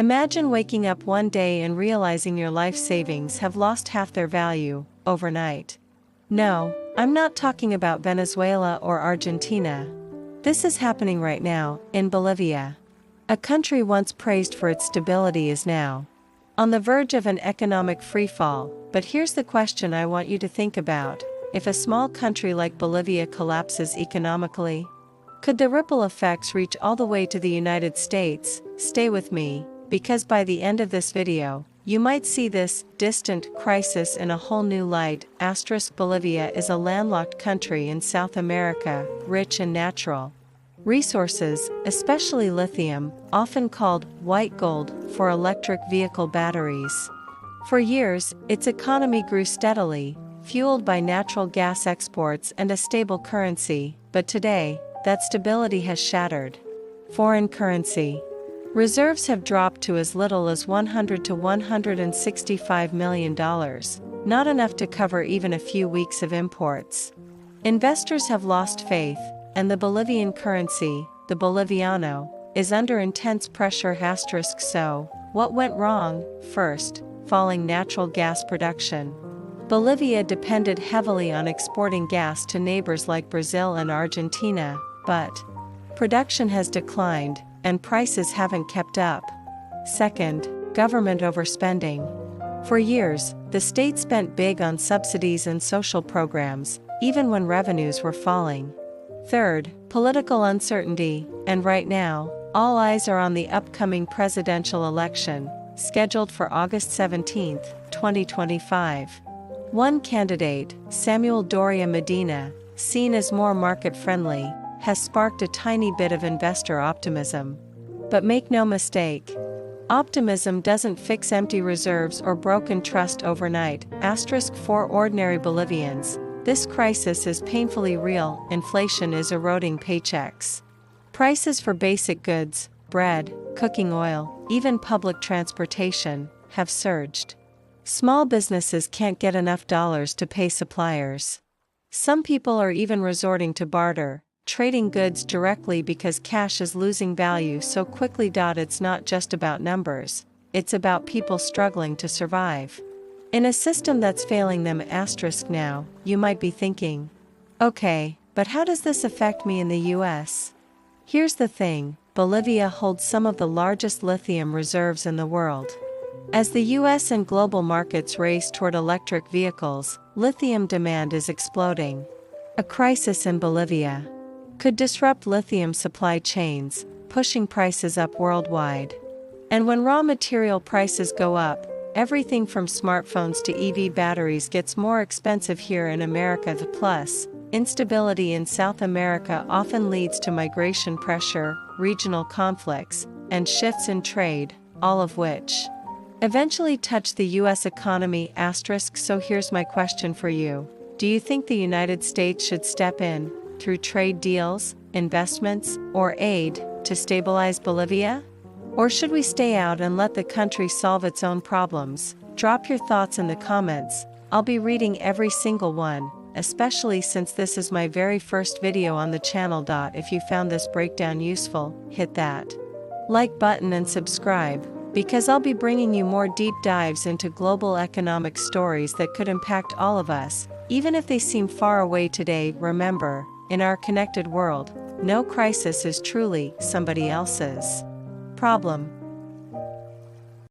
Imagine waking up one day and realizing your life savings have lost half their value, overnight. No, I'm not talking about Venezuela or Argentina. This is happening right now, in Bolivia. A country once praised for its stability is now on the verge of an economic freefall. But here's the question I want you to think about. If a small country like Bolivia collapses economically, could the ripple effects reach all the way to the United States? Stay with me, because by the end of this video, you might see this distant crisis in a whole new light. Bolivia is a landlocked country in South America, rich in natural resources, especially lithium, often called white gold, for electric vehicle batteries. For years, its economy grew steadily, fueled by natural gas exports and a stable currency, but today, that stability has shattered. Foreign currency reserves have dropped to as little as $100 to $165 million, not enough to cover even a few weeks of imports. Investors have lost faith, and the Bolivian currency, the Boliviano, is under intense pressure. So, what went wrong? First, falling natural gas production. Bolivia depended heavily on exporting gas to neighbors like Brazil and Argentina, but production has declined, and prices haven't kept up. Second, government overspending. For years, the state spent big on subsidies and social programs, even when revenues were falling. Third, political uncertainty, and right now, all eyes are on the upcoming presidential election, scheduled for August 17, 2025. One candidate, Samuel Doria Medina, seen as more market-friendly, has sparked a tiny bit of investor optimism. But make no mistake, optimism doesn't fix empty reserves or broken trust overnight. For ordinary Bolivians, this crisis is painfully real. Inflation is eroding paychecks. Prices for basic goods, bread, cooking oil, even public transportation, have surged. Small businesses can't get enough dollars to pay suppliers. Some people are even resorting to barter, trading goods directly because cash is losing value so quickly. It's not just about numbers, it's about people struggling to survive in a system that's failing them. Now, you might be thinking, okay, but how does this affect me in the US? Here's the thing, Bolivia holds some of the largest lithium reserves in the world. As the US and global markets race toward electric vehicles, lithium demand is exploding. A crisis in Bolivia could disrupt lithium supply chains, pushing prices up worldwide. And when raw material prices go up, everything from smartphones to EV batteries gets more expensive here in America. Plus, instability in South America often leads to migration pressure, regional conflicts, and shifts in trade, all of which eventually touch the US economy. So here's my question for you. Do you think the United States should step in, through trade deals, investments, or aid, to stabilize Bolivia? Or should we stay out and let the country solve its own problems? Drop your thoughts in the comments. I'll be reading every single one, especially since this is my very first video on the channel. If you found this breakdown useful, hit that like button and subscribe, because I'll be bringing you more deep dives into global economic stories that could impact all of us, even if they seem far away today. Remember, in our connected world, no crisis is truly somebody else's problem.